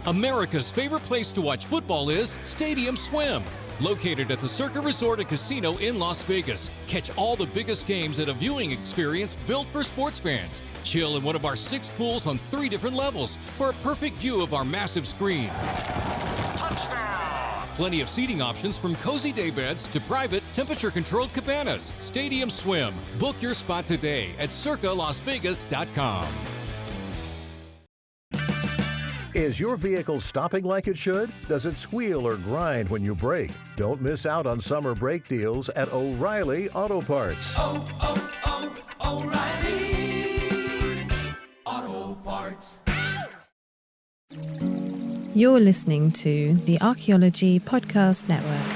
America's favorite place to watch football is Stadium Swim. Located at the Circa Resort and Casino in Las Vegas. Catch all the biggest games at a viewing experience built for sports fans. Chill in one of our 6 pools on 3 different levels for a perfect view of our massive screen. Touchdown! Plenty of seating options from cozy day beds to private, temperature-controlled cabanas. Stadium Swim. Book your spot today at circalasvegas.com. Is your vehicle stopping like it should? Does it squeal or grind when you brake? Don't miss out on summer brake deals at O'Reilly Auto Parts. O'Reilly Auto Parts. You're listening to the Archaeology Podcast Network.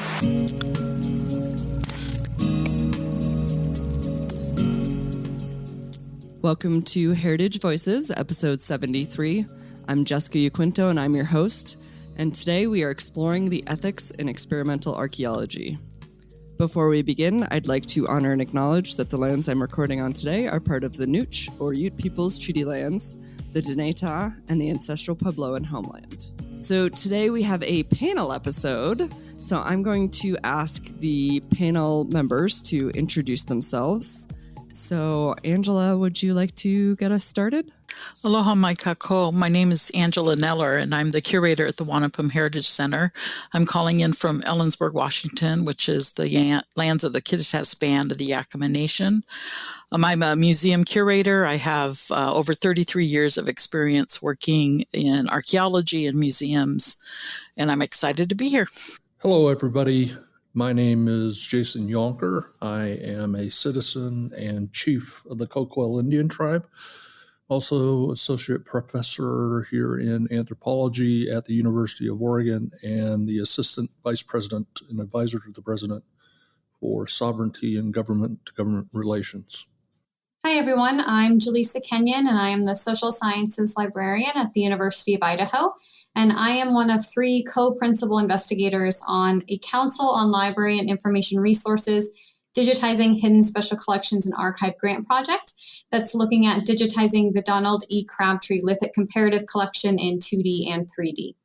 Welcome to Heritage Voices, episode 73. I'm Jessica Yaquinto, and I'm your host, and today we are exploring the ethics in experimental archaeology. Before we begin, I'd like to honor and acknowledge that the lands I'm recording on today are part of the Nooch, or Ute Peoples Treaty Lands, the Dinétah, and the ancestral Puebloan homeland. So today we have a panel episode, so I'm going to ask the panel members to introduce themselves. So, Angela, would you like to get us started? Aloha mai kako. My name is Angela Neller, and I'm the curator at the Wanapum Heritage Center. I'm calling in from Ellensburg, Washington, which is the lands of the Kittitas Band of the Yakama Nation. I'm a museum curator. I have over 33 years of experience working in archaeology and museums, and I'm excited to be here. Hello, everybody. My name is Jason Yonker. I am a citizen and chief of the Coquille Indian tribe. Also associate professor here in anthropology at the University of Oregon and the assistant vice president and advisor to the president for sovereignty and government-to-government relations. Hi, everyone. I'm Jaleesa Kenyon, and I am the social sciences librarian at the University of Idaho. And I am one of 3 co-principal investigators on a Council on Library and Information Resources Digitizing Hidden Special Collections and Archive grant project that's looking at digitizing the Donald E. Crabtree Lithic Comparative Collection in 2D and 3D.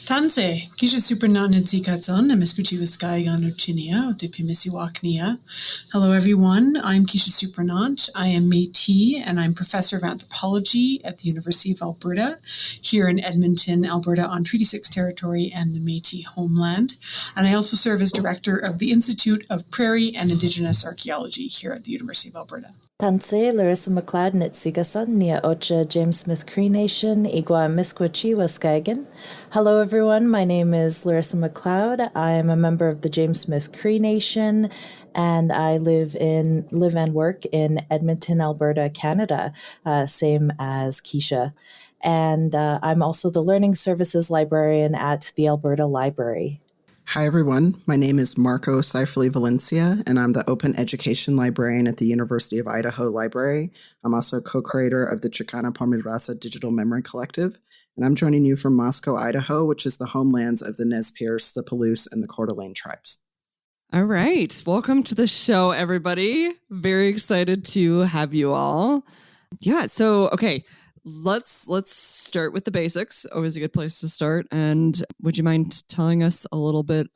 Tanse, kisha supernanid zikaton, emeskuchiwaskaigan uchinia, dipimisiwaknia. Hello everyone, I'm Kisha Supernant. I am Métis, and I'm professor of anthropology at the University of Alberta, here in Edmonton, Alberta, on Treaty 6 territory and the Métis homeland. And I also serve as director of the Institute of Prairie and Indigenous Archaeology here at the University of Alberta. Tanse, Larissa McLeod, Nitsigasan, Nia Ocha, James Smith Cree Nation, Igwa Miskwachi, Waskagan. Hello, everyone. My name is Larissa McLeod. I am a member of the James Smith Cree Nation, and I live and work in Edmonton, Alberta, Canada, same as Keisha. And I'm also the Learning Services Librarian at the Alberta Library. Hi, everyone. My name is Marco Seiferle Valencia, and I'm the Open Education Librarian at the University of Idaho Library. I'm also co-creator of the Chicana Pomidraza Digital Memory Collective, and I'm joining you from Moscow, Idaho, which is the homelands of the Nez Perce, the Palouse, and the Coeur d'Alene tribes. All right. Welcome to the show, everybody. Very excited to have you all. Yeah, so, okay. Let's start with the basics. Always a good place to start. And would you mind telling us a little bit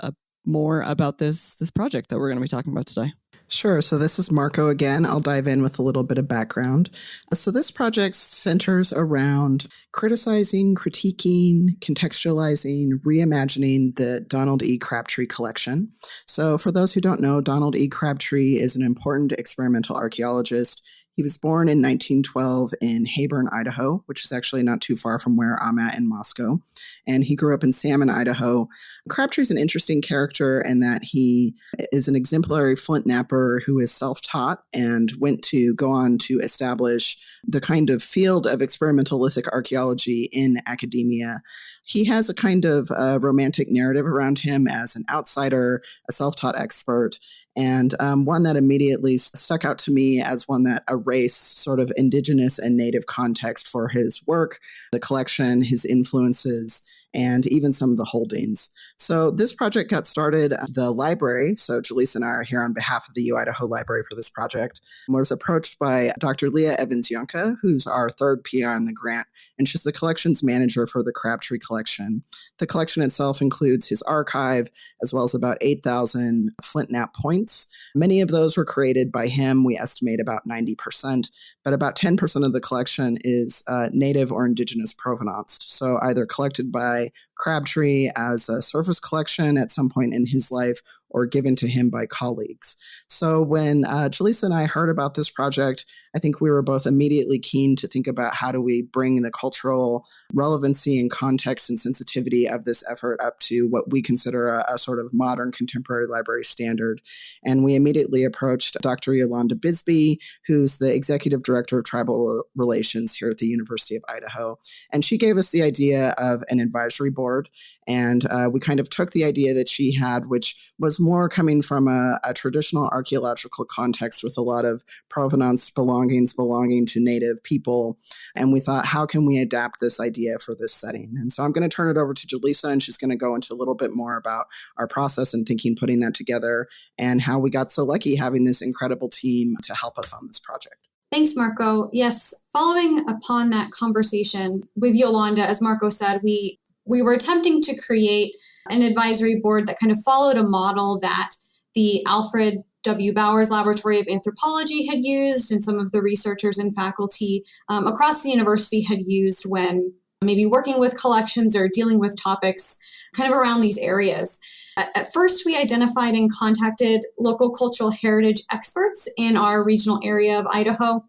more about this project that we're going to be talking about today? Sure. So this is Marco again. I'll dive in with a little bit of background. So this project centers around criticizing, critiquing, contextualizing, reimagining the Donald E. Crabtree collection. So for those who don't know, Donald E. Crabtree is an important experimental archaeologist. He was born in 1912 in Hayburn, Idaho, which is actually not too far from where I'm at in Moscow. And he grew up in Salmon, Idaho. Crabtree is an interesting character in that he is an exemplary flint knapper who is self-taught and went to go on to establish the kind of field of experimental lithic archaeology in academia. He has a kind of romantic narrative around him as an outsider, a self-taught expert, and one that immediately stuck out to me as one that erased sort of indigenous and native context for his work, the collection, his influences, and even some of the holdings. So this project got started at the library. So Jaleesa and I are here on behalf of the U-Idaho Library for this project. I was approached by Dr. Leah Evans-Yonka, who's our third PI on the grant, and she's the collections manager for the Crabtree collection. The collection itself includes his archive, as well as about 8,000 flint knap points. Many of those were created by him. We estimate about 90%, but about 10% of the collection is native or indigenous provenance. So either collected by Crabtree as a surface collection at some point in his life, or given to him by colleagues. So when Jaleesa and I heard about this project, I think we were both immediately keen to think about how do we bring the cultural relevancy and context and sensitivity of this effort up to what we consider a sort of modern contemporary library standard. And we immediately approached Dr. Yolanda Bisbee, who's the executive director of tribal relations here at the University of Idaho. And she gave us the idea of an advisory board. And we kind of took the idea that she had, which was more coming from a traditional archaeological context with a lot of provenance belonging to Native people. And we thought, how can we adapt this idea for this setting? And so I'm going to turn it over to Jaleesa, and she's going to go into a little bit more about our process and thinking, putting that together, and how we got so lucky having this incredible team to help us on this project. Thanks, Marco. Yes, following upon that conversation with Yolanda, as Marco said, we were attempting to create an advisory board that kind of followed a model that the Alfred W. Bowers Laboratory of Anthropology had used, and some of the researchers and faculty across the university had used when maybe working with collections or dealing with topics kind of around these areas. At first, we identified and contacted local cultural heritage experts in our regional area of Idaho.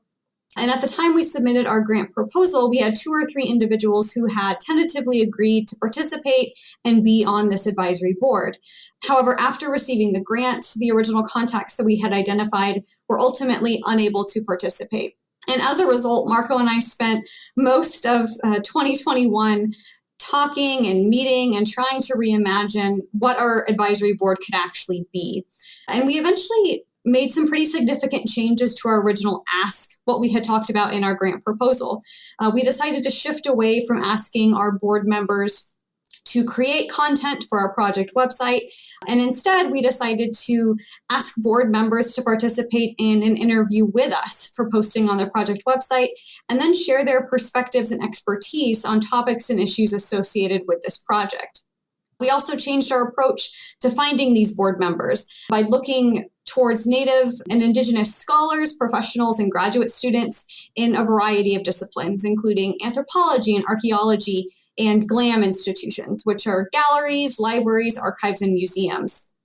And at the time we submitted our grant proposal, we had 2 or 3 individuals who had tentatively agreed to participate and be on this advisory board. However, after receiving the grant, the original contacts that we had identified were ultimately unable to participate. And as a result, Marco and I spent most of 2021 talking and meeting and trying to reimagine what our advisory board could actually be. And we eventually made some pretty significant changes to our original ask, what we had talked about in our grant proposal. We decided to shift away from asking our board members to create content for our project website, and instead we decided to ask board members to participate in an interview with us for posting on the project website, and then share their perspectives and expertise on topics and issues associated with this project. We also changed our approach to finding these board members by looking towards Native and Indigenous scholars, professionals, and graduate students in a variety of disciplines, including anthropology and archaeology and GLAM institutions, which are galleries, libraries, archives, and museums.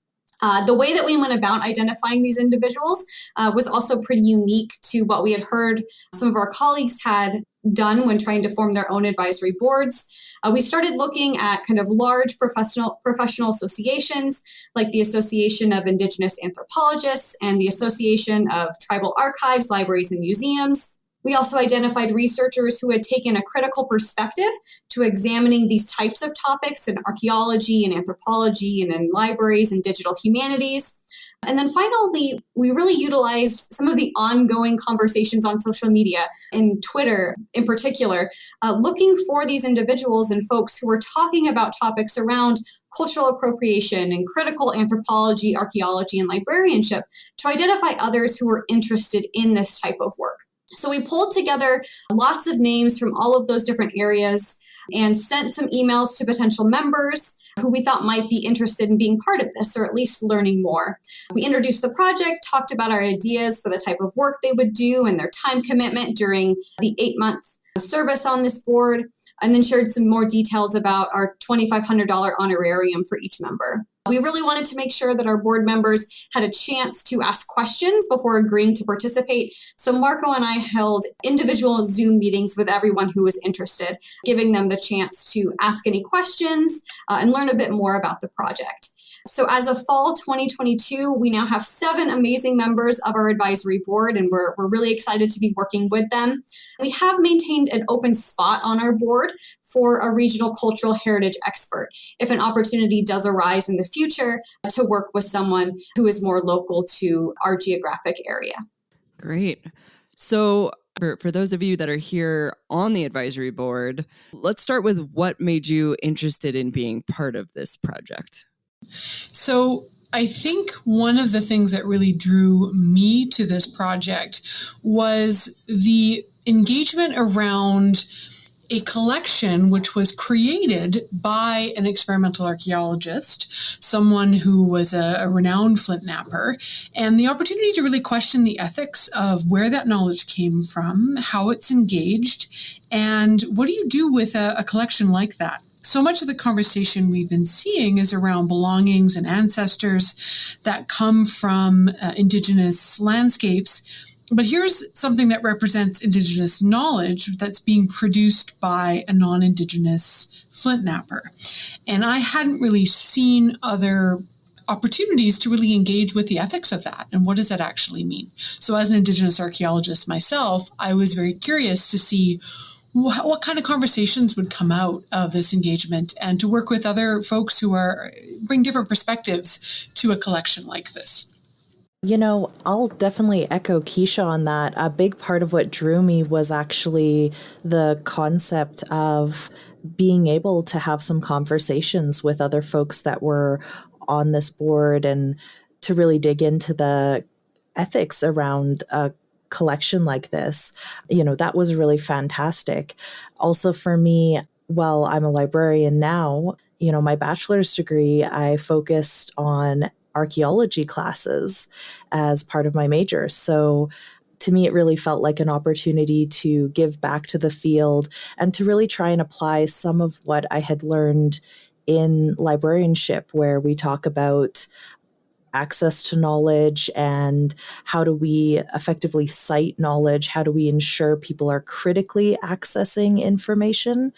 The way that we went about identifying these individuals was also pretty unique to what we had heard some of our colleagues had done when trying to form their own advisory boards. We started looking at kind of large professional associations like the Association of Indigenous Anthropologists and the Association of Tribal Archives, Libraries, and Museums. We also identified researchers who had taken a critical perspective to examining these types of topics in archaeology and anthropology and in libraries and digital humanities. And then finally, we really utilized some of the ongoing conversations on social media and Twitter in particular, looking for these individuals and folks who were talking about topics around cultural appropriation and critical anthropology, archaeology, and librarianship to identify others who were interested in this type of work. So we pulled together lots of names from all of those different areas and sent some emails to potential members who we thought might be interested in being part of this, or at least learning more. We introduced the project, talked about our ideas for the type of work they would do and their time commitment during the 8-month service on this board, and then shared some more details about our $2,500 honorarium for each member. We really wanted to make sure that our board members had a chance to ask questions before agreeing to participate. So Marco and I held individual Zoom meetings with everyone who was interested, giving them the chance to ask any questions and learn a bit more about the project. So as of fall 2022, we now have 7 amazing members of our advisory board, and we're really excited to be working with them. We have maintained an open spot on our board for a regional cultural heritage expert, if an opportunity does arise in the future to work with someone who is more local to our geographic area. Great. So For those of you that are here on the advisory board, let's start with what made you interested in being part of this project. So I think one of the things that really drew me to this project was the engagement around a collection which was created by an experimental archaeologist, someone who was a renowned flint knapper, and the opportunity to really question the ethics of where that knowledge came from, how it's engaged, and what do you do with a collection like that? So much of the conversation we've been seeing is around belongings and ancestors that come from Indigenous landscapes. But here's something that represents Indigenous knowledge that's being produced by a non-Indigenous flint knapper. And I hadn't really seen other opportunities to really engage with the ethics of that and what does that actually mean. So as an Indigenous archaeologist myself, I was very curious to see what kind of conversations would come out of this engagement and to work with other folks who bring different perspectives to a collection like this. You know, I'll definitely echo Keisha on that. A big part of what drew me was actually the concept of being able to have some conversations with other folks that were on this board and to really dig into the ethics around a collection like this. You know, that was really fantastic. Also for me, well, I'm a librarian now, you know, my bachelor's degree, I focused on archaeology classes as part of my major. So to me, it really felt like an opportunity to give back to the field and to really try and apply some of what I had learned in librarianship, where we talk about access to knowledge and how do we effectively cite knowledge? How do we ensure people are critically accessing information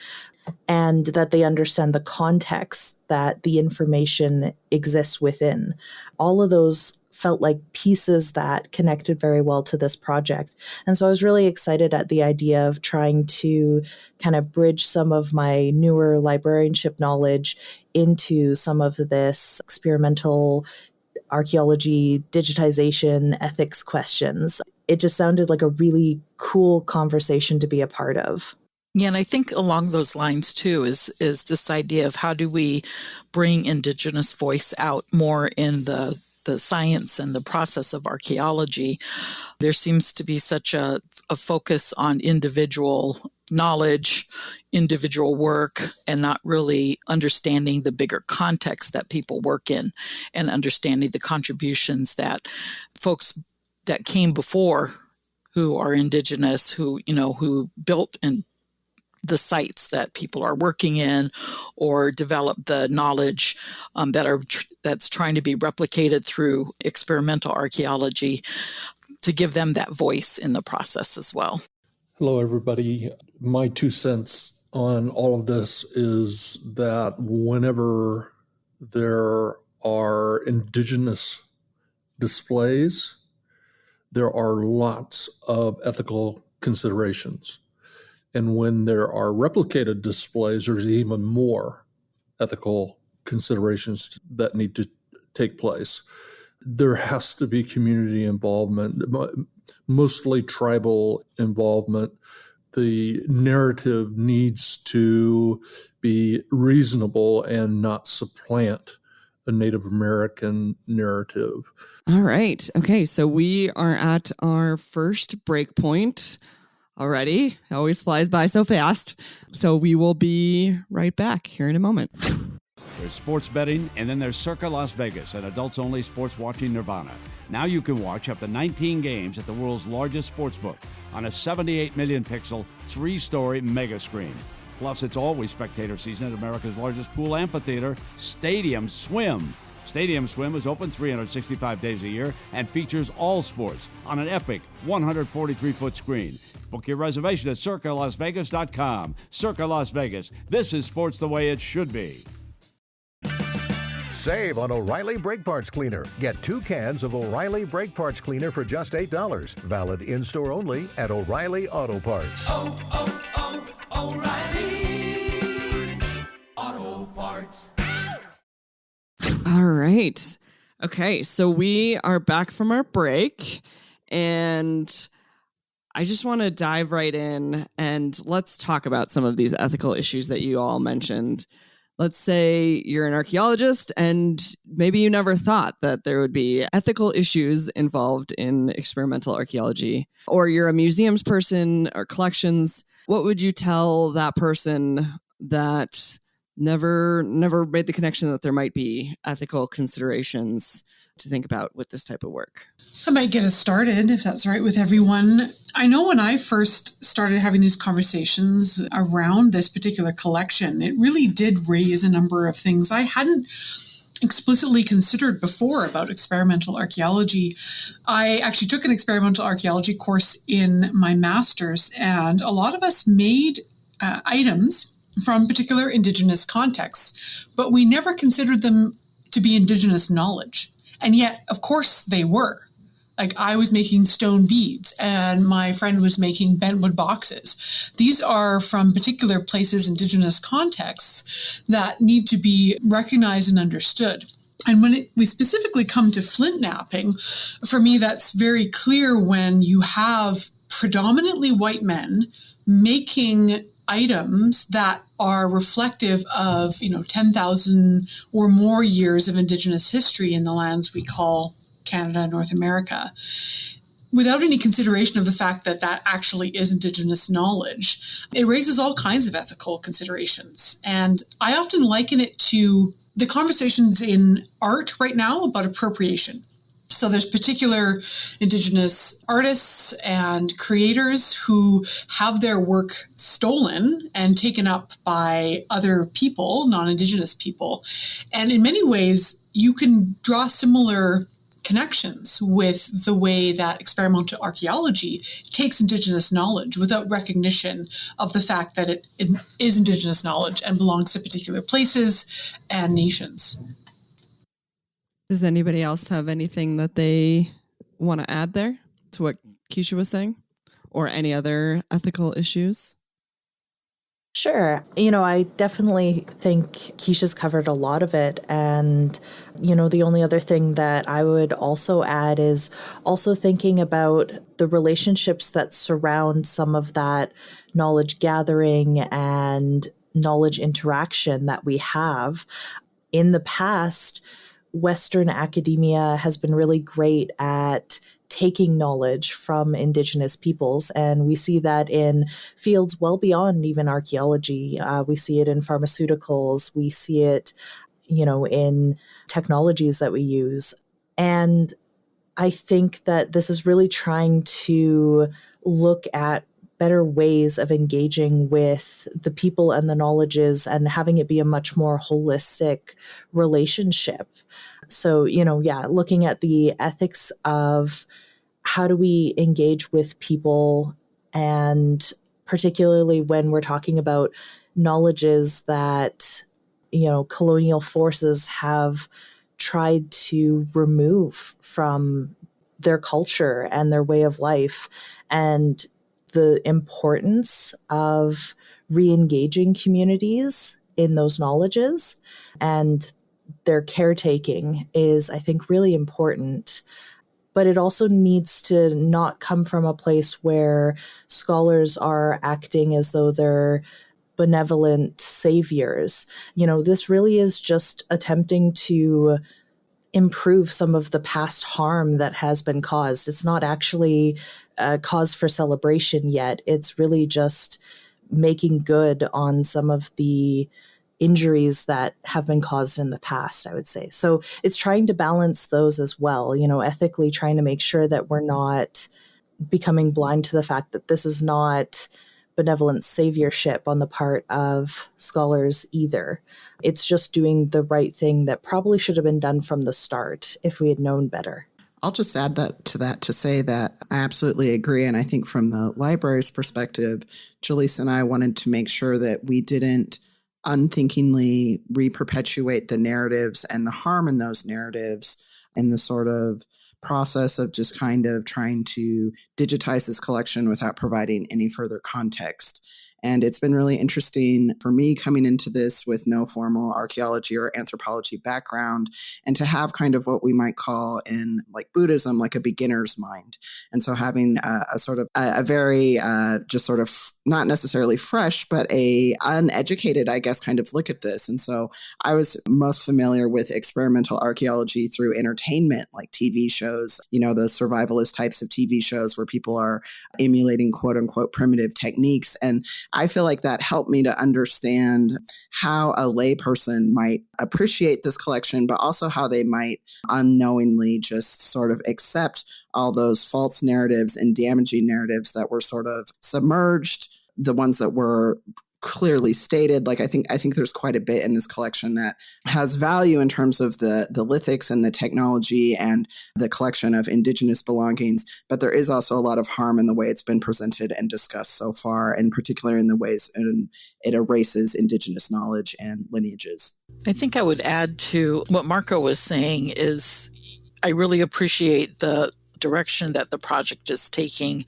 and that they understand the context that the information exists within? All of those felt like pieces that connected very well to this project. And so I was really excited at the idea of trying to kind of bridge some of my newer librarianship knowledge into some of this experimental archaeology, digitization, ethics questions. It just sounded like a really cool conversation to be a part of. Yeah, and I think along those lines too is this idea of how do we bring Indigenous voice out more in the science and the process of archaeology. There seems to be such a focus on individual knowledge, individual work, and not really understanding the bigger context that people work in and understanding the contributions that folks that came before who are Indigenous, who built and the sites that people are working in or develop the knowledge that's trying to be replicated through experimental archaeology, to give them that voice in the process as well. Hello, everybody. My 2 cents on all of this is that whenever there are Indigenous displays, there are lots of ethical considerations. And when there are replicated displays, there's even more ethical considerations that need to take place. There has to be community involvement, mostly tribal involvement. The narrative needs to be reasonable and not supplant a Native American narrative. All right. Okay, so we are at our first break point already. It always flies by so fast. So we will be right back here in a moment. There's sports betting, and then there's Circa Las Vegas, an adults-only sports watching nirvana. Now you can watch up to 19 games at the world's largest sportsbook on a 78 million pixel, 3-story mega screen. Plus, it's always spectator season at America's largest pool amphitheater, Stadium Swim. Stadium Swim is open 365 days a year and features all sports on an epic 143-foot screen. Book your reservation at circalasvegas.com. Circa Las Vegas. This is sports the way it should be. Save on O'Reilly Brake Parts Cleaner. Get 2 cans of O'Reilly Brake Parts Cleaner for just $8. Valid in-store only at O'Reilly Auto Parts. O'Reilly Auto Parts. All right. Okay, so we are back from our break, and I just want to dive right in and let's talk about some of these ethical issues that you all mentioned. Let's say you're an archaeologist and maybe you never thought that there would be ethical issues involved in experimental archaeology, or you're a museums person or collections. What would you tell that person that never made the connection that there might be ethical considerations to think about with this type of work? I might get us started, if that's right with everyone. I know when I first started having these conversations around this particular collection, it really did raise a number of things I hadn't explicitly considered before about experimental archaeology. I actually took an experimental archaeology course in my master's, and a lot of us made items from particular Indigenous contexts, but we never considered them to be Indigenous knowledge. And yet, of course, they were. Like, I was making stone beads and my friend was making bentwood boxes. These are from particular places, Indigenous contexts that need to be recognized and understood. And when we specifically come to flint knapping, for me, that's very clear when you have predominantly white men making items that are reflective of, 10,000 or more years of Indigenous history in the lands we call Canada and North America, without any consideration of the fact that that actually is Indigenous knowledge. It raises all kinds of ethical considerations. And I often liken it to the conversations in art right now about appropriation. So there's particular Indigenous artists and creators who have their work stolen and taken up by other people, non-Indigenous people. And in many ways, you can draw similar connections with the way that experimental archaeology takes Indigenous knowledge without recognition of the fact that it is Indigenous knowledge and belongs to particular places and nations. Does anybody else have anything that they want to add there to what Keisha was saying, or any other ethical issues? Sure. I definitely think Keisha's covered a lot of it. And, the only other thing that I would also add is also thinking about the relationships that surround some of that knowledge gathering and knowledge interaction that we have. In the past, Western academia has been really great at taking knowledge from Indigenous peoples, and we see that in fields well beyond even archaeology. We see it in pharmaceuticals, we see it, in technologies that we use. And I think that this is really trying to look at better ways of engaging with the people and the knowledges and having it be a much more holistic relationship. So, looking at the ethics of how do we engage with people, and particularly when we're talking about knowledges that, colonial forces have tried to remove from their culture and their way of life, and the importance of re-engaging communities in those knowledges and their caretaking is, I think, really important. But it also needs to not come from a place where scholars are acting as though they're benevolent saviors. This really is just attempting to improve some of the past harm that has been caused. It's not actually a cause for celebration yet. It's really just making good on some of the injuries that have been caused in the past, I would say. So it's trying to balance those as well, ethically trying to make sure that we're not becoming blind to the fact that this is not benevolent saviorship on the part of scholars either. It's just doing the right thing that probably should have been done from the start if we had known better. I'll just add that to say that I absolutely agree. And I think from the library's perspective, Jaleesa and I wanted to make sure that we didn't unthinkingly re-perpetuate the narratives and the harm in those narratives in the sort of process of just kind of trying to digitize this collection without providing any further context. And it's been really interesting for me coming into this with no formal archaeology or anthropology background, and to have kind of what we might call in like Buddhism, like a beginner's mind. And so having a sort of a very just sort of not necessarily fresh, but a uneducated, I guess, kind of look at this. And so I was most familiar with experimental archaeology through entertainment, like TV shows, the survivalist types of TV shows where people are emulating quote unquote primitive techniques. And I feel like that helped me to understand how a layperson might appreciate this collection, but also how they might unknowingly just sort of accept all those false narratives and damaging narratives that were sort of submerged, the ones that were clearly stated. Like I think there's quite a bit in this collection that has value in terms of the lithics and the technology and the collection of indigenous belongings, but there is also a lot of harm in the way it's been presented and discussed so far, and particularly in the ways it erases indigenous knowledge and lineages. I think I would add to what Marco was saying is I really appreciate the direction that the project is taking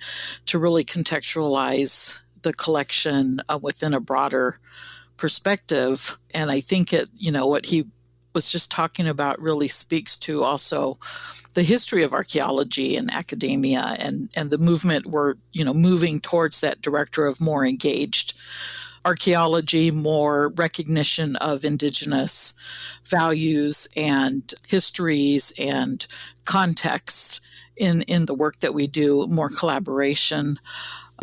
to really contextualize the collection within a broader perspective. And I think what he was just talking about really speaks to also the history of archaeology and academia and the movement we're, moving towards that director of more engaged archaeology, more recognition of indigenous values and histories and context in the work that we do, more collaboration.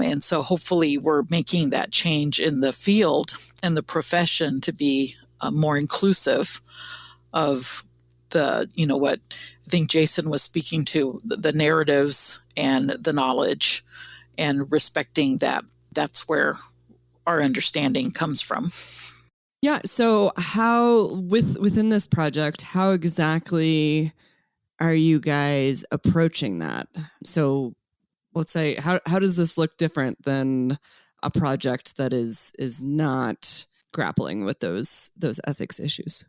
And so hopefully we're making that change in the field and the profession to be more inclusive of the, what I think Jason was speaking to, the narratives and the knowledge, and respecting that that's where our understanding comes from. Yeah. So how, within this project, how exactly are you guys approaching that? So let's say, how does this look different than a project that is not grappling with those ethics issues?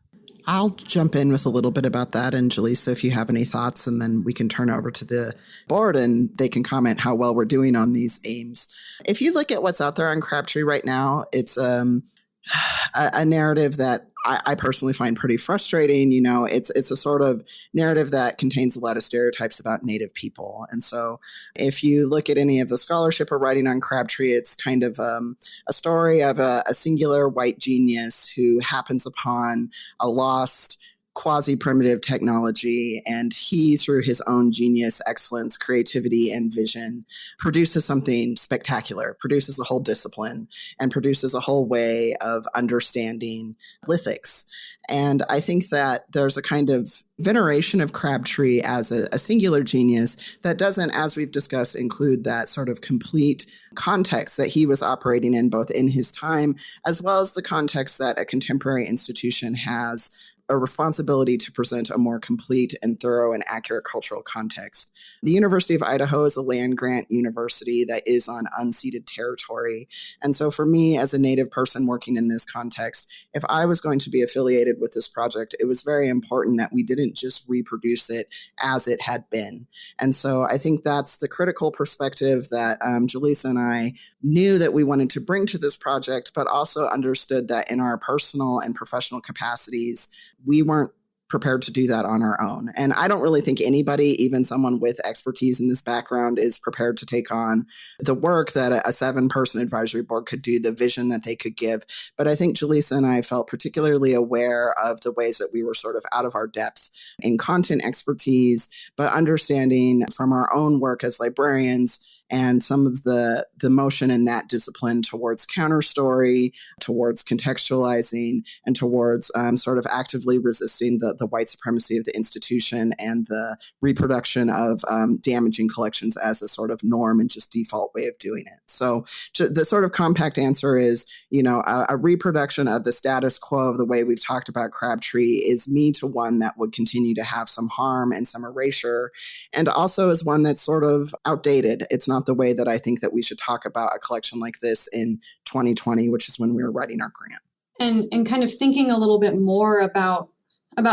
I'll jump in with a little bit about that, and Jaleesa, if you have any thoughts, and then we can turn over to the board and they can comment how well we're doing on these aims. If you look at what's out there on Crabtree right now, it's a narrative that I personally find pretty frustrating. It's a sort of narrative that contains a lot of stereotypes about Native people. And so if you look at any of the scholarship or writing on Crabtree, it's kind of a story of a singular white genius who happens upon a lost quasi-primitive technology, and he, through his own genius, excellence, creativity, and vision, produces something spectacular, produces a whole discipline, and produces a whole way of understanding lithics. And I think that there's a kind of veneration of Crabtree as a singular genius that doesn't, as we've discussed, include that sort of complete context that he was operating in, both in his time, as well as the context that a contemporary institution has a responsibility to present a more complete and thorough and accurate cultural context. The University of Idaho is a land-grant university that is on unceded territory. And so for me, as a Native person working in this context, if I was going to be affiliated with this project, it was very important that we didn't just reproduce it as it had been. And so I think that's the critical perspective that Jaleesa and I knew that we wanted to bring to this project, but also understood that in our personal and professional capacities, we weren't prepared to do that on our own. And I don't really think anybody, even someone with expertise in this background, is prepared to take on the work that a 7-person advisory board could do, the vision that they could give. But I think Jaleesa and I felt particularly aware of the ways that we were sort of out of our depth in content expertise, but understanding from our own work as librarians and some of the motion in that discipline towards counterstory, towards contextualizing, and towards sort of actively resisting the white supremacy of the institution and the reproduction of damaging collections as a sort of norm and just default way of doing it. So the sort of compact answer is, a reproduction of the status quo of the way we've talked about Crabtree is me to one that would continue to have some harm and some erasure, and also is one that's sort of outdated. It's not the way that I think that we should talk about a collection like this in 2020, which is when we were writing our grant. And kind of thinking a little bit more about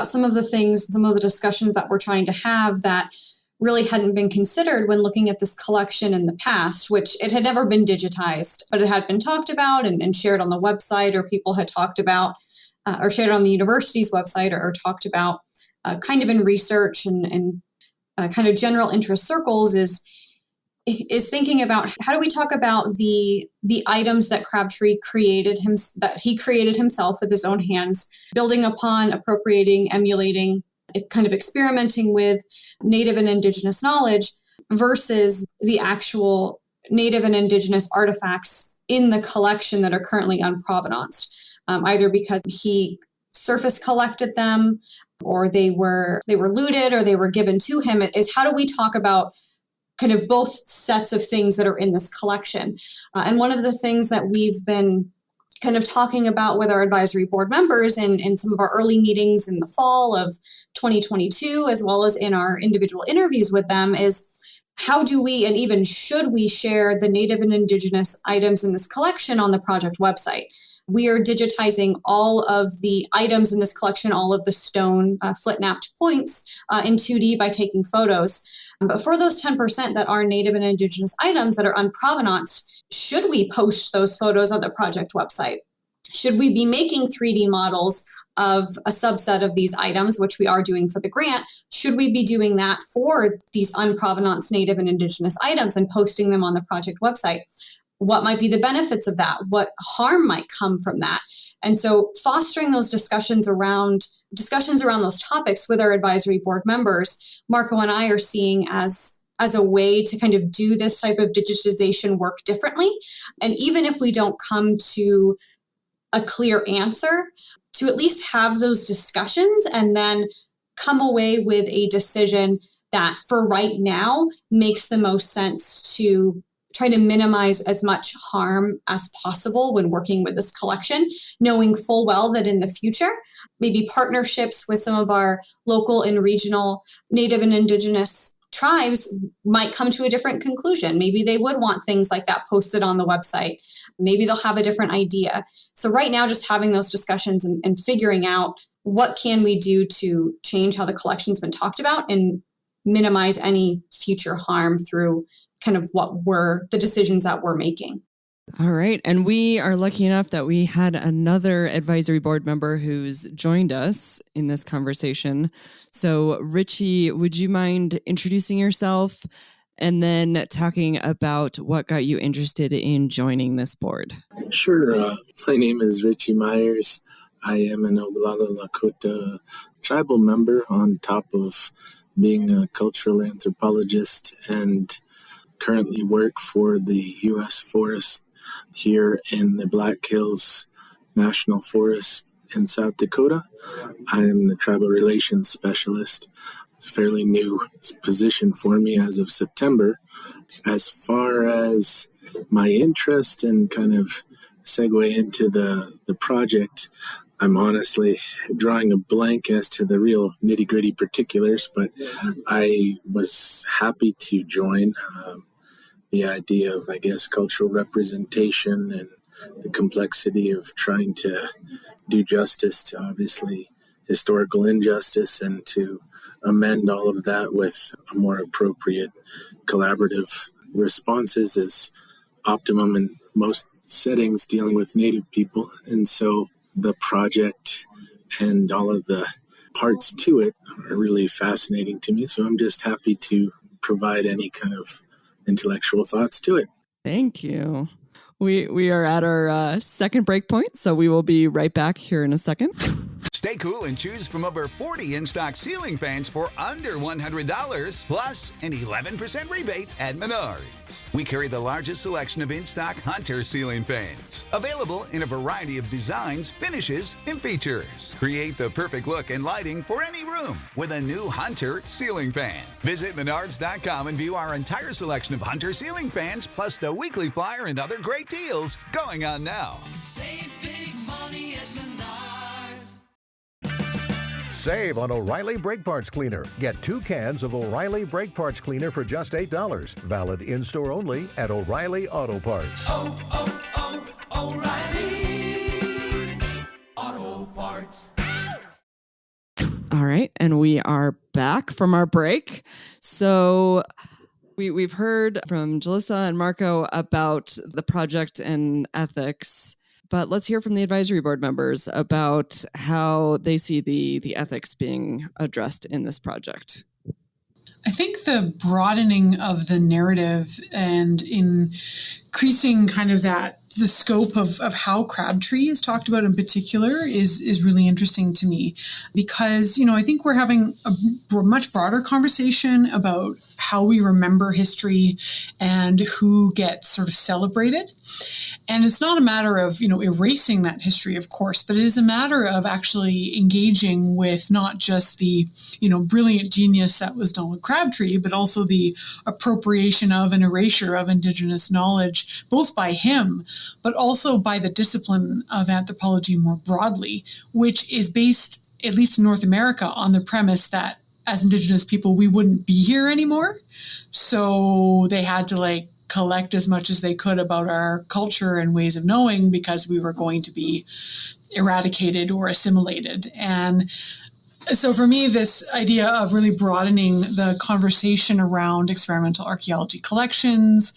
some of the things, some of the discussions that we're trying to have, that really hadn't been considered when looking at this collection in the past, which it had never been digitized, but it had been talked about and shared on the website, or people had talked about, or shared on the university's website, or talked about kind of in research and kind of general interest circles, is thinking about how do we talk about the items that Crabtree created himself with his own hands, building upon, appropriating, emulating, kind of experimenting with Native and Indigenous knowledge versus the actual Native and Indigenous artifacts in the collection that are currently unprovenanced, either because he surface collected them, or they were looted, or they were given to him. Is how do we talk about kind of both sets of things that are in this collection? And one of the things that we've been kind of talking about with our advisory board members in some of our early meetings in the fall of 2022, as well as in our individual interviews with them, is how do we, and even should we, share the Native and Indigenous items in this collection on the project website? We are digitizing all of the items in this collection, all of the stone flint-knapped points in 2D by taking photos. But for those 10% that are Native and Indigenous items that are unprovenanced, should we post those photos on the project website? Should we be making 3D models of a subset of these items, which we are doing for the grant? Should we be doing that for these unprovenanced Native and Indigenous items and posting them on the project website? What might be the benefits of that? What harm might come from that? And so fostering those discussions around those topics with our advisory board members, Marco and I are seeing as a way to kind of do this type of digitization work differently. And even if we don't come to a clear answer, to at least have those discussions and then come away with a decision that for right now makes the most sense to try to minimize as much harm as possible when working with this collection, knowing full well that in the future, maybe partnerships with some of our local and regional Native and Indigenous tribes might come to a different conclusion. Maybe they would want things like that posted on the website. Maybe they'll have a different idea. So right now, just having those discussions and figuring out what can we do to change how the collection's been talked about and minimize any future harm through kind of the decisions that we're making. All right. And we are lucky enough that we had another advisory board member who's joined us in this conversation. So Richie, would you mind introducing yourself and then talking about what got you interested in joining this board? Sure. My name is Richie Myers. I am an Oglala Lakota tribal member on top of being a cultural anthropologist, and currently work for the U.S. Forest here in the Black Hills National Forest in South Dakota. I am the tribal relations specialist. It's a fairly new position for me as of September. As far as my interest and kind of segue into the project, I'm honestly drawing a blank as to the real nitty-gritty particulars, but I was happy to join. The idea of, I guess, cultural representation and the complexity of trying to do justice to obviously historical injustice, and to amend all of that with a more appropriate collaborative responses is optimum in most settings dealing with Native people. And so the project and all of the parts to it are really fascinating to me. So I'm just happy to provide any kind of intellectual thoughts to it. Thank you. We are at our second break point, so we will be right back here in a second. Stay cool and choose from over 40 in-stock ceiling fans for under $100, plus an 11% rebate at Menards. We carry the largest selection of in-stock Hunter ceiling fans, available in a variety of designs, finishes, and features. Create the perfect look and lighting for any room with a new Hunter ceiling fan. Visit Menards.com and view our entire selection of Hunter ceiling fans, plus the weekly flyer and other great deals going on now. Save big money at Menards. Save on O'Reilly Brake Parts Cleaner. Get 2 cans of O'Reilly Brake Parts Cleaner for just $8. Valid in-store only at O'Reilly Auto Parts. O'Reilly Auto Parts. All right, and we are back from our break. So we've heard from Jalissa and Marco about the project and ethics, but let's hear from the advisory board members about how they see the ethics being addressed in this project. I think the broadening of the narrative and increasing kind of the scope of how Crabtree is talked about in particular is really interesting to me, because, I think we're having a much broader conversation about how we remember history and who gets sort of celebrated. And it's not a matter of, erasing that history, of course, but it is a matter of actually engaging with not just the, brilliant genius that was Donald Crabtree, but also the appropriation of and erasure of Indigenous knowledge, both by him, but also by the discipline of anthropology more broadly, which is based, at least in North America, on the premise that as Indigenous people, we wouldn't be here anymore. So they had to collect as much as they could about our culture and ways of knowing, because we were going to be eradicated or assimilated. And so for me, this idea of really broadening the conversation around experimental archaeology collections,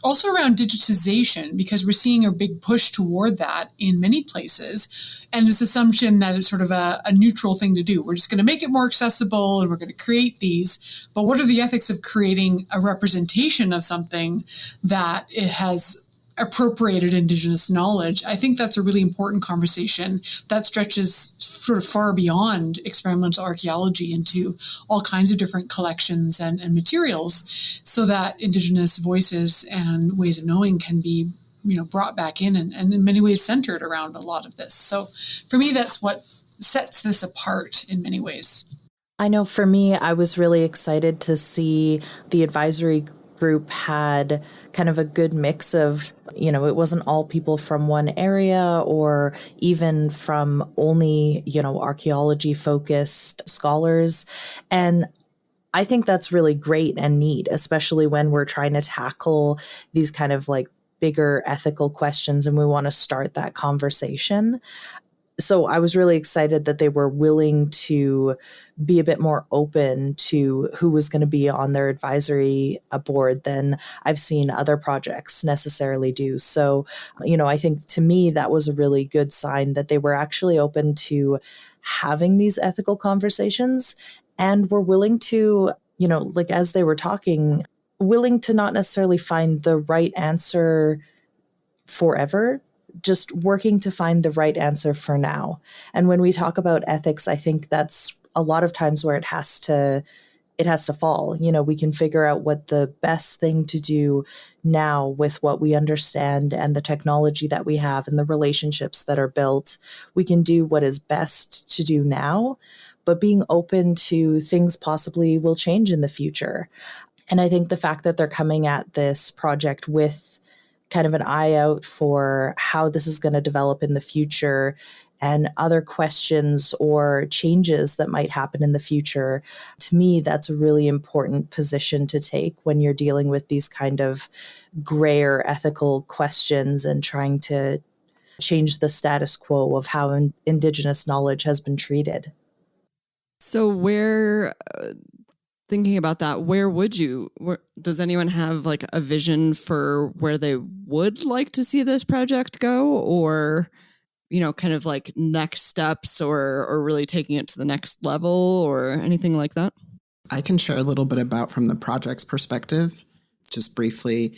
also around digitization, because we're seeing a big push toward that in many places. And this assumption that it's sort of a neutral thing to do. We're just going to make it more accessible and we're going to create these. But what are the ethics of creating a representation of something that it has appropriated Indigenous knowledge? I think that's a really important conversation that stretches sort of far beyond experimental archaeology into all kinds of different collections and materials, so that Indigenous voices and ways of knowing can be brought back in and in many ways centered around a lot of this. So for me, that's what sets this apart in many ways. I know for me, I was really excited to see the advisory group had kind of a good mix of, it wasn't all people from one area or even from only, archaeology focused scholars. And I think that's really great and neat, especially when we're trying to tackle these kind of bigger ethical questions and we want to start that conversation. So I was really excited that they were willing to be a bit more open to who was going to be on their advisory board than I've seen other projects necessarily do. So, I think to me, that was a really good sign that they were actually open to having these ethical conversations and were willing to, as they were talking, willing to not necessarily find the right answer forever, just working to find the right answer for now. And when we talk about ethics, I think that's a lot of times where it has to fall. We can figure out what the best thing to do now with what we understand and the technology that we have and the relationships that are built. We can do what is best to do now, but being open to things possibly will change in the future. And I think the fact that they're coming at this project with kind of an eye out for how this is going to develop in the future and other questions or changes that might happen in the future, to me, that's a really important position to take when you're dealing with these kind of grayer ethical questions and trying to change the status quo of how Indigenous knowledge has been treated. So thinking about that, does anyone have a vision for where they would like to see this project go, or, kind of next steps or really taking it to the next level or anything like that? I can share a little bit about from the project's perspective, just briefly.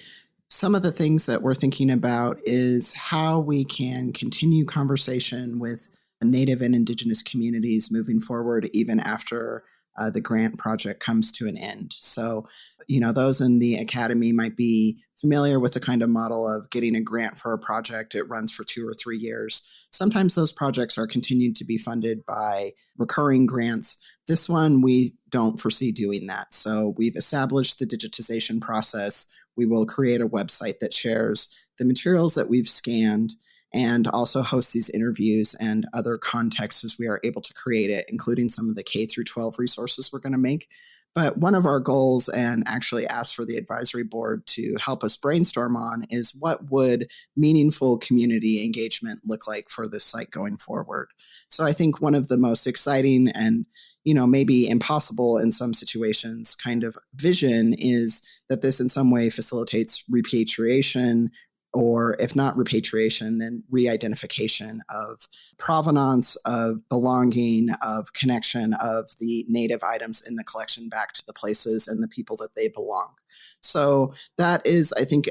Some of the things that we're thinking about is how we can continue conversation with Native and Indigenous communities moving forward, even after the grant project comes to an end. So, those in the academy might be familiar with the kind of model of getting a grant for a project. It runs for 2 or 3 years. Sometimes those projects are continued to be funded by recurring grants. This one, we don't foresee doing that. So we've established the digitization process. We will create a website that shares the materials that we've scanned and also host these interviews and other contexts as we are able to create it, including some of the K through 12 resources we're going to make. But one of our goals, and actually ask for the advisory board to help us brainstorm on, is what would meaningful community engagement look like for this site going forward. So I think one of the most exciting and maybe impossible in some situations kind of vision is that this in some way facilitates repatriation, or if not repatriation, then re-identification of provenance, of belonging, of connection of the native items in the collection back to the places and the people that they belong. So that is, I think,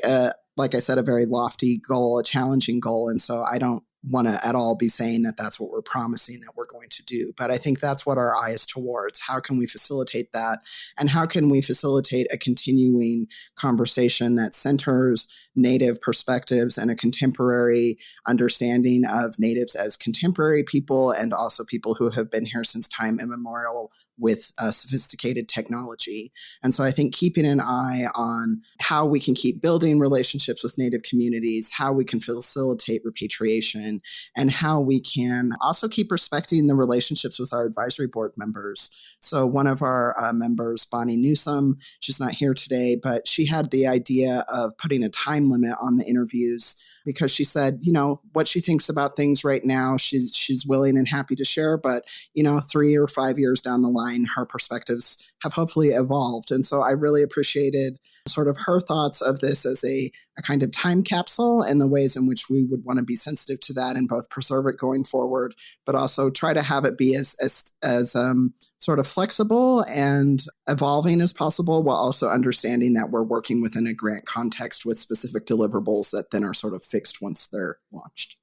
like I said, a very lofty goal, a challenging goal. And so I don't want to at all be saying that that's what we're promising that we're going to do. But I think that's what our eye is towards. How can we facilitate that? And how can we facilitate a continuing conversation that centers Native perspectives and a contemporary understanding of Natives as contemporary people and also people who have been here since time immemorial with sophisticated technology. And so I think keeping an eye on how we can keep building relationships with Native communities, how we can facilitate repatriation, and how we can also keep respecting the relationships with our advisory board members. So one of our members, Bonnie Newsome, she's not here today, but she had the idea of putting a time limit on the interviews because she said, what she thinks about things right now, she's willing and happy to share, but 3 or 5 years down the line, her perspectives have hopefully evolved. And so I really appreciated sort of her thoughts of this as a kind of time capsule and the ways in which we would want to be sensitive to that and both preserve it going forward, but also try to have it be as sort of flexible and evolving as possible, while also understanding that we're working within a grant context with specific deliverables that then are sort of fixed once they're launched.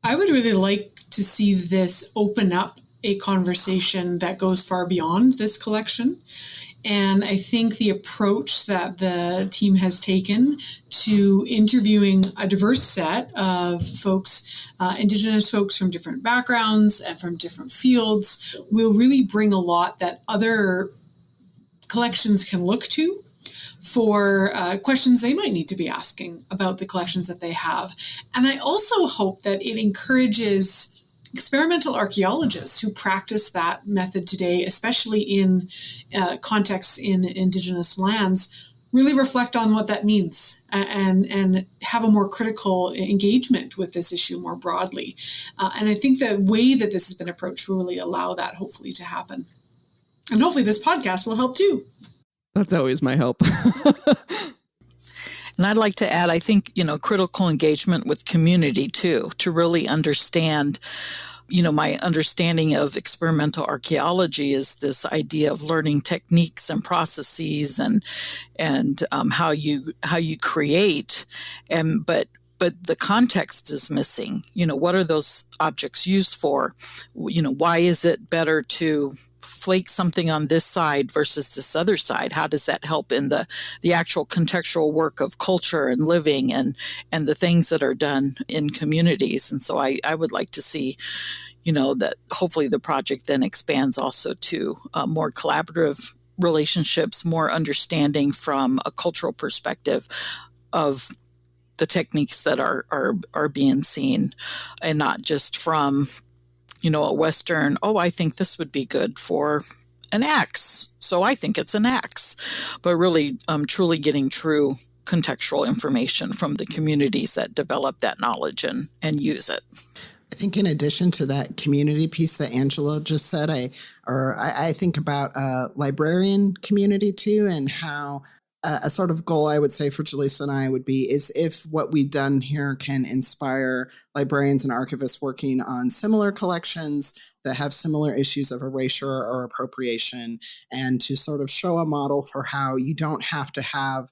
I would really like to see this open up a conversation that goes far beyond this collection. And I think the approach that the team has taken to interviewing a diverse set of folks, Indigenous folks from different backgrounds and from different fields, will really bring a lot that other collections can look to for questions they might need to be asking about the collections that they have. And I also hope that it encourages experimental archaeologists who practice that method today, especially in contexts in Indigenous lands, really reflect on what that means and have a more critical engagement with this issue more broadly. And I think the way that this has been approached will really allow that hopefully to happen. And hopefully this podcast will help too. That's always my hope. And I'd like to add, I think, critical engagement with community too, to really understand, my understanding of experimental archaeology is this idea of learning techniques and processes and how you create, but the context is missing. What are those objects used for? Why is it better to flake something on this side versus this other side? How does that help in the actual contextual work of culture and living and the things that are done in communities? And so I would like to see, that hopefully the project then expands also to more collaborative relationships, more understanding from a cultural perspective of the techniques that are being seen, and not just from a Western, I think this would be good for an axe, so I think it's an axe. But really, truly getting true contextual information from the communities that develop that knowledge and use it. I think in addition to that community piece that Angela just said, I think about librarian community too, and how a sort of goal I would say for Jaleesa and I would be is if what we've done here can inspire librarians and archivists working on similar collections that have similar issues of erasure or appropriation, and to sort of show a model for how you don't have to have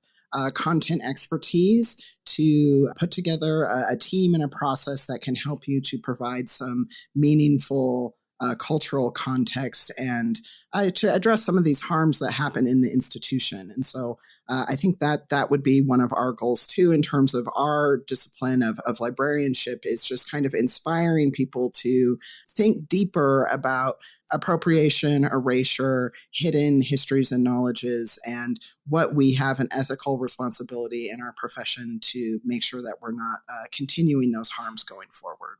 content expertise to put together a team and a process that can help you to provide some meaningful cultural context and to address some of these harms that happen in the institution. And so I think that would be one of our goals too, in terms of our discipline of librarianship, is just kind of inspiring people to think deeper about appropriation, erasure, hidden histories and knowledges, and what we have an ethical responsibility in our profession to make sure that we're not continuing those harms going forward.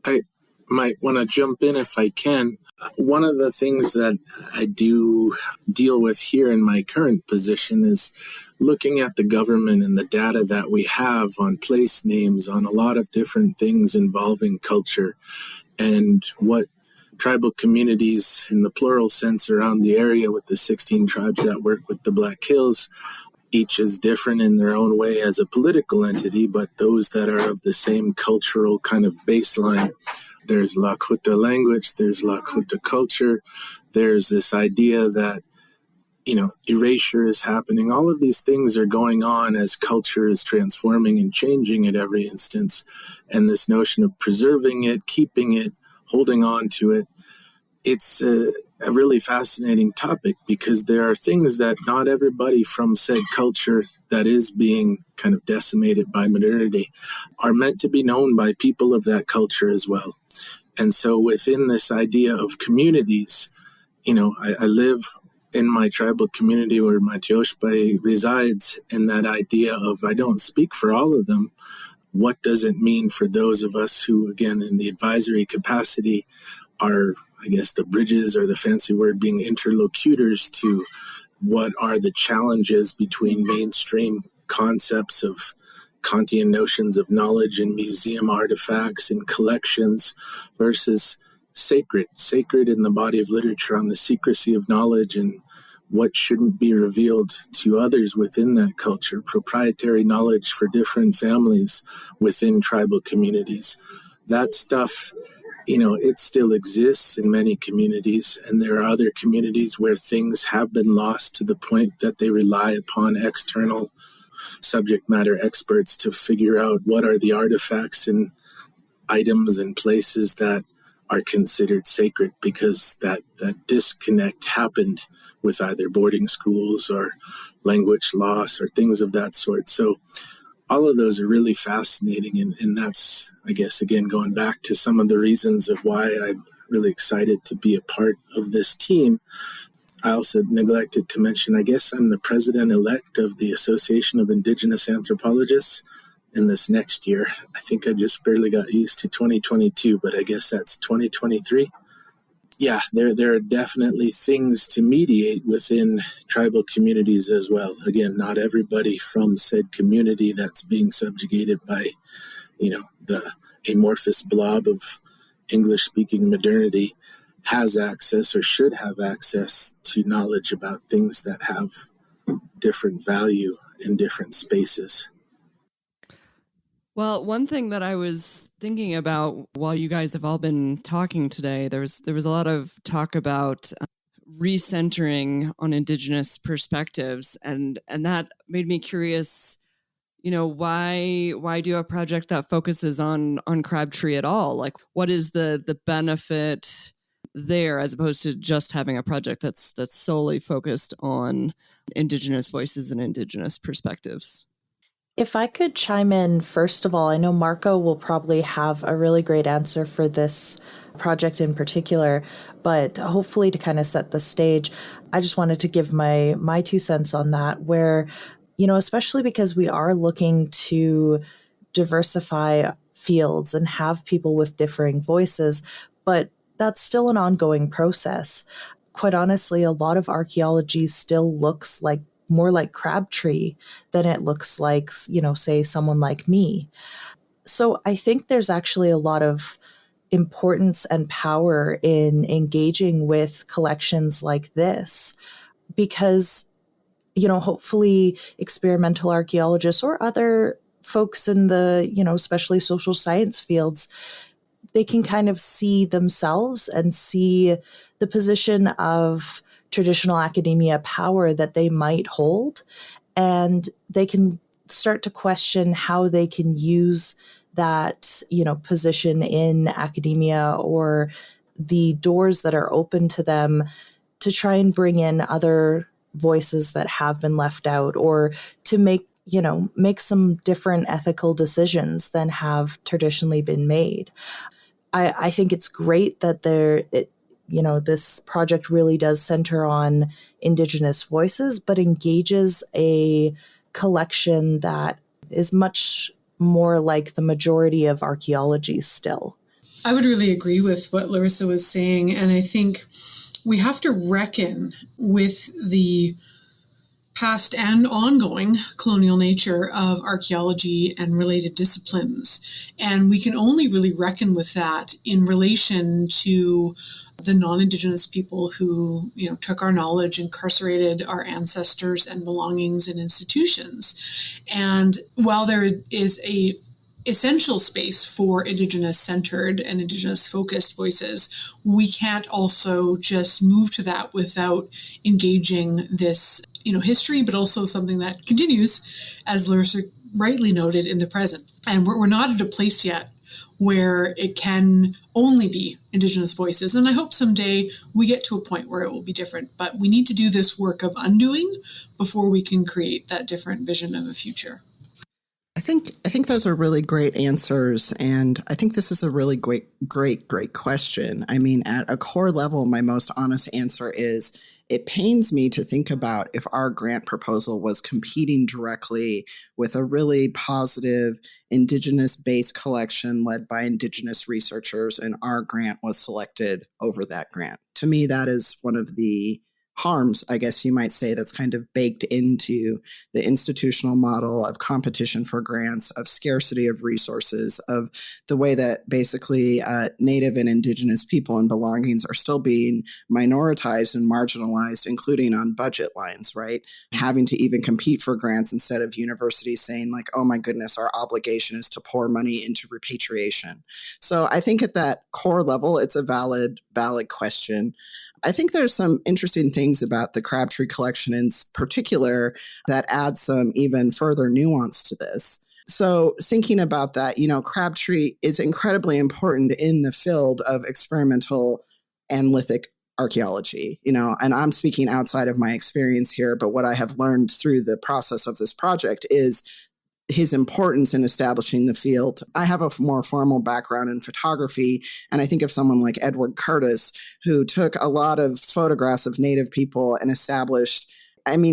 I might want to jump in if I can. One of the things that I do deal with here in my current position is looking at the government and the data that we have on place names, on a lot of different things involving culture, and what tribal communities in the plural sense around the area with the 16 tribes that work with the Black Hills. Each is different in their own way as a political entity, but those that are of the same cultural kind of baseline. There's Lakota language, there's Lakota culture, there's this idea that, erasure is happening. All of these things are going on as culture is transforming and changing at every instance. And this notion of preserving it, keeping it, holding on to it, it's a really fascinating topic because there are things that not everybody from said culture that is being kind of decimated by modernity are meant to be known by people of that culture as well. And so within this idea of communities, I live in my tribal community where my Teoshpai resides, and that idea of I don't speak for all of them. What does it mean for those of us who, again, in the advisory capacity are, I guess, the bridges or the fancy word being interlocutors to what are the challenges between mainstream concepts of Kantian notions of knowledge and museum artifacts and collections versus sacred in the body of literature on the secrecy of knowledge and what shouldn't be revealed to others within that culture, proprietary knowledge for different families within tribal communities. That stuff, it still exists in many communities, and there are other communities where things have been lost to the point that they rely upon external subject matter experts to figure out what are the artifacts and items and places that are considered sacred because that disconnect happened with either boarding schools or language loss or things of that sort. So all of those are really fascinating. And that's, I guess, again, going back to some of the reasons of why I'm really excited to be a part of this team. I also neglected to mention, I guess I'm the president-elect of the Association of Indigenous Anthropologists. In this next year, I think I just barely got used to 2022, but I guess that's 2023. Yeah, there are definitely things to mediate within tribal communities as well. Again, not everybody from said community that's being subjugated by, the amorphous blob of English-speaking modernity has access or should have access to knowledge about things that have different value in different spaces. Well, one thing that I was thinking about while you guys have all been talking today, there was a lot of talk about recentering on Indigenous perspectives, and that made me curious. Why do a project that focuses on Crabtree at all? Like, what is the benefit there as opposed to just having a project that's solely focused on Indigenous voices and Indigenous perspectives? If I could chime in, first of all, I know Marco will probably have a really great answer for this project in particular, but hopefully to kind of set the stage, I just wanted to give my 2 cents on that, where, especially because we are looking to diversify fields and have people with differing voices, but that's still an ongoing process. Quite honestly, a lot of archaeology still looks more like Crabtree than it looks like, say someone like me. So I think there's actually a lot of importance and power in engaging with collections like this because, hopefully experimental archaeologists or other folks in the, especially social science fields, they can kind of see themselves and see the position of traditional academia power that they might hold, and they can start to question how they can use that, position in academia or the doors that are open to them to try and bring in other voices that have been left out, or to make some different ethical decisions than have traditionally been made. I think it's great that this project really does center on Indigenous voices, but engages a collection that is much more like the majority of archaeology still. I would really agree with what Larissa was saying, and I think we have to reckon with the past and ongoing colonial nature of archaeology and related disciplines. And we can only really reckon with that in relation to the non-Indigenous people who, took our knowledge, incarcerated our ancestors and belongings in institutions. And while there is a essential space for Indigenous-centered and Indigenous-focused voices, we can't also just move to that without engaging this, history, but also something that continues, as Larissa rightly noted, in the present. And we're not at a place yet where it can only be Indigenous voices. And I hope someday we get to a point where it will be different. But we need to do this work of undoing before we can create that different vision of a future. I think those are really great answers, and I think this is a really great question. I mean, at a core level, my most honest answer is it pains me to think about if our grant proposal was competing directly with a really positive Indigenous-based collection led by Indigenous researchers, and our grant was selected over that grant. To me, that is one of the harms, I guess you might say, that's kind of baked into the institutional model of competition for grants, of scarcity of resources, of the way that basically Native and Indigenous people and belongings are still being minoritized and marginalized, including on budget lines, right? Having to even compete for grants instead of universities saying like, oh my goodness, our obligation is to pour money into repatriation. So I think at that core level, it's a valid question. I think there's some interesting things about the Crabtree collection in particular that add some even further nuance to this. So thinking about that, Crabtree is incredibly important in the field of experimental and lithic archaeology, and I'm speaking outside of my experience here, but what I have learned through the process of this project is his importance in establishing the field. I have a more formal background in photography, and I think of someone like Edward Curtis, who took a lot of photographs of Native people and established,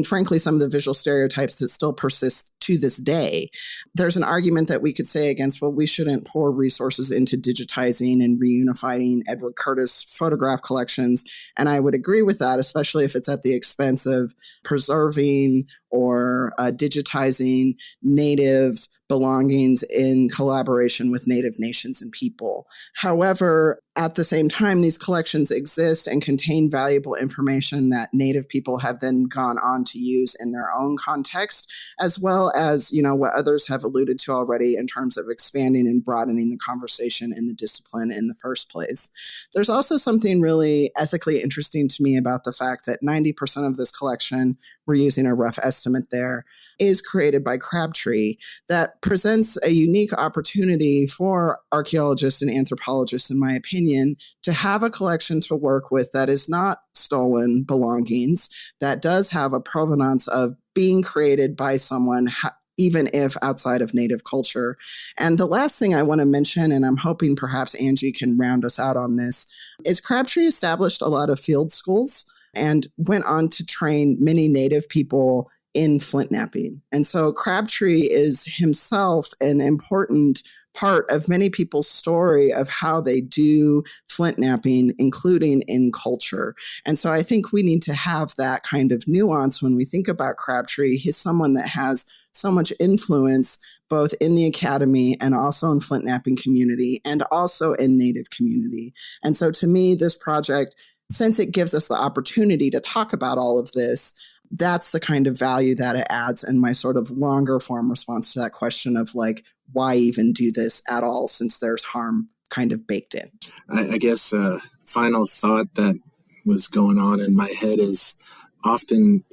frankly, some of the visual stereotypes that still persist to this day. There's an argument that we could say against, well, we shouldn't pour resources into digitizing and reunifying Edward Curtis photograph collections. And I would agree with that, especially if it's at the expense of preserving or digitizing Native belongings in collaboration with Native nations and people. However, at the same time, these collections exist and contain valuable information that Native people have then gone on to use in their own context, as well as, what others have alluded to already in terms of expanding and broadening the conversation in the discipline in the first place. There's also something really ethically interesting to me about the fact that 90% of this collection, we're using a rough estimate there, is created by Crabtree that presents a unique opportunity for archaeologists and anthropologists, in my opinion, to have a collection to work with that is not stolen belongings, that does have a provenance of being created by someone, even if outside of Native culture. And the last thing I want to mention, and I'm hoping perhaps Angie can round us out on this, is Crabtree established a lot of field schools and went on to train many Native people in flint knapping. And so Crabtree is himself an important part of many people's story of how they do flint knapping, including in culture. And so I think we need to have that kind of nuance when we think about Crabtree. He's someone that has so much influence both in the academy and also in flint knapping community and also in Native community. And so to me, this project, since it gives us the opportunity to talk about all of this, that's the kind of value that it adds, and my sort of longer form response to that question of like, why even do this at all since there's harm kind of baked in. I guess a final thought that was going on in my head is often,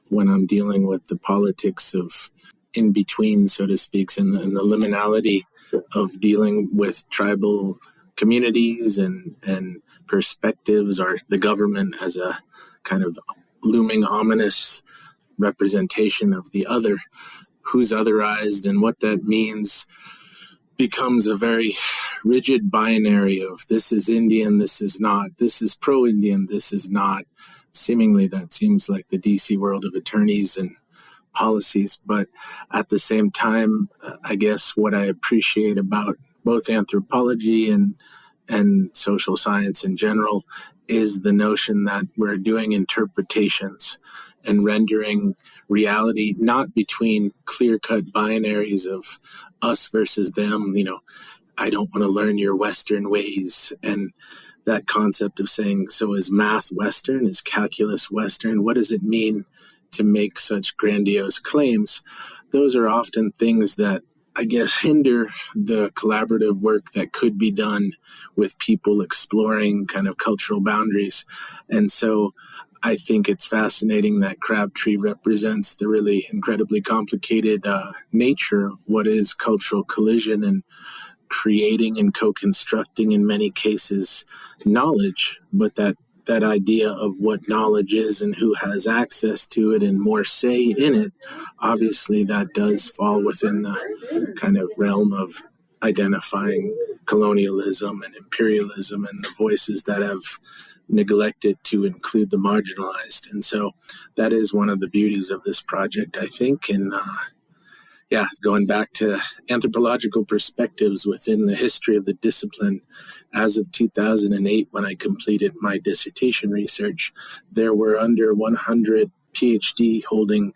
when I'm dealing with the politics of in between, so to speak, and the liminality of dealing with tribal communities and perspectives, or the government as a kind of looming ominous representation of the other, who's otherized and what that means becomes a very rigid binary of this is Indian, this is not, this is pro-Indian, this is not. Seemingly that seems like the DC world of attorneys and policies, but at the same time, I guess what I appreciate about both anthropology and social science in general is the notion that we're doing interpretations and rendering reality not between clear-cut binaries of us versus them. I don't want to learn your Western ways. And that concept of saying, so is math Western? Is calculus Western? What does it mean to make such grandiose claims? Those are often things that, I guess, hinder the collaborative work that could be done with people exploring kind of cultural boundaries. And so I think it's fascinating that Crabtree represents the really incredibly complicated nature of what is cultural collision and creating and co-constructing, in many cases, knowledge, but that idea of what knowledge is and who has access to it and more say in it, obviously that does fall within the kind of realm of identifying colonialism and imperialism and the voices that have neglected to include the marginalized. And so that is one of the beauties of this project, I think. And going back to anthropological perspectives within the history of the discipline, as of 2008, when I completed my dissertation research, there were under 100 PhD holding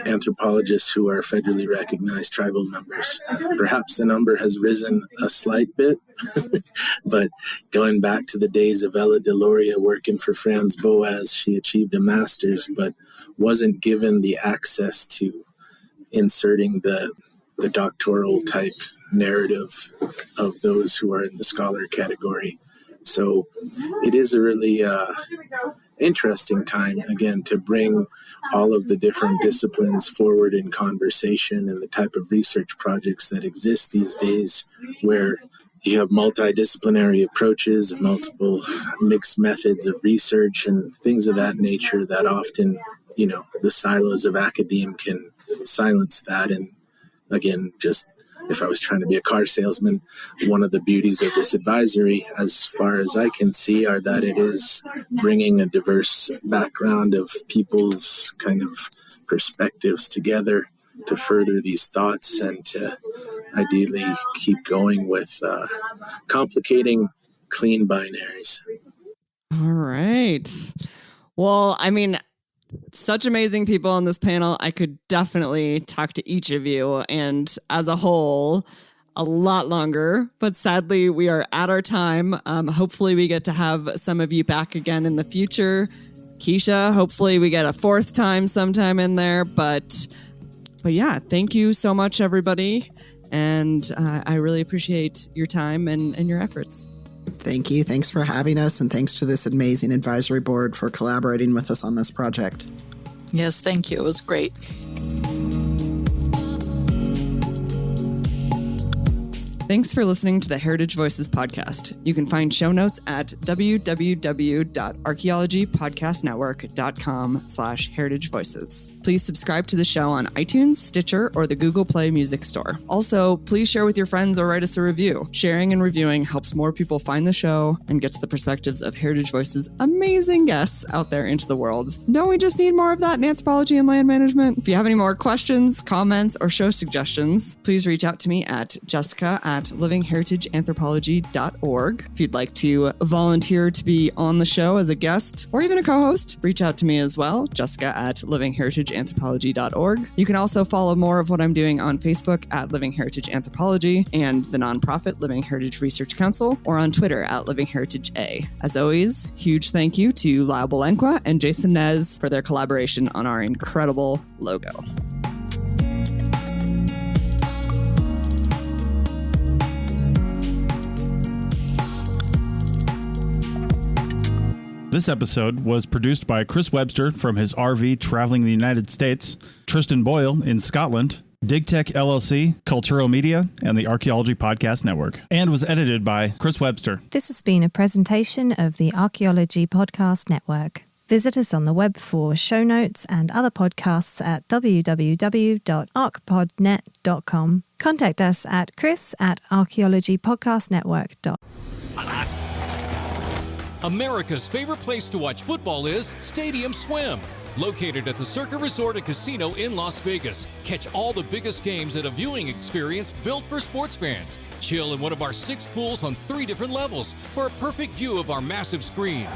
anthropologists who are federally recognized tribal members. Perhaps the number has risen a slight bit, but going back to the days of Ella Deloria working for Franz Boas, she achieved a master's, but wasn't given the access to inserting the doctoral type narrative of those who are in the scholar category. So it is a really interesting time, again, to bring all of the different disciplines forward in conversation and the type of research projects that exist these days, where you have multidisciplinary approaches, multiple mixed methods of research and things of that nature that often, the silos of academe can silence that. And again, just if I was trying to be a car salesman, one of the beauties of this advisory, as far as I can see, are that it is bringing a diverse background of people's kind of perspectives together to further these thoughts and to ideally keep going with complicating clean binaries. All right. Well, such amazing people on this panel. I could definitely talk to each of you, and as a whole, a lot longer, but sadly we are at our time. Hopefully we get to have some of you back again in the future. Keisha, hopefully we get a fourth time sometime in there, but yeah, thank you so much, everybody. And I really appreciate your time and your efforts. Thank you. Thanks for having us. And thanks to this amazing advisory board for collaborating with us on this project. Yes, thank you. It was great. Thanks for listening to the Heritage Voices podcast. You can find show notes at www.archaeologypodcastnetwork.com/Heritage Voices. Please subscribe to the show on iTunes, Stitcher, or the Google Play Music Store. Also, please share with your friends or write us a review. Sharing and reviewing helps more people find the show and gets the perspectives of Heritage Voices' amazing guests out there into the world. Don't we just need more of that in anthropology and land management? If you have any more questions, comments, or show suggestions, please reach out to me at jessica@livingheritageanthropology.org. If you'd like to volunteer to be on the show as a guest or even a co-host, reach out to me as well, jessica@livingheritageanthropology.org. You can also follow more of what I'm doing on Facebook at Living Heritage Anthropology and the nonprofit Living Heritage Research Council, or on Twitter at Living Heritage A. As always, huge thank you to Lyle Belenkwa and Jason Nez for their collaboration on our incredible logo. This episode was produced by Chris Webster from his RV traveling the United States, Tristan Boyle in Scotland, DigTech LLC, Culturo Media, and the Archaeology Podcast Network, and was edited by Chris Webster. This has been a presentation of the Archaeology Podcast Network. Visit us on the web for show notes and other podcasts at www.archpodnet.com. Contact us at chris@archaeologypodcastnetwork.com. America's favorite place to watch football is Stadium Swim. Located at the Circa Resort and Casino in Las Vegas. Catch all the biggest games at a viewing experience built for sports fans. Chill in one of our 6 pools on 3 different levels for a perfect view of our massive screen.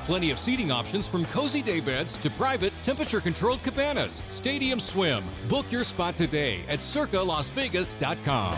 Plenty of seating options from cozy day beds to private, temperature-controlled cabanas. Stadium Swim. Book your spot today at circalasvegas.com.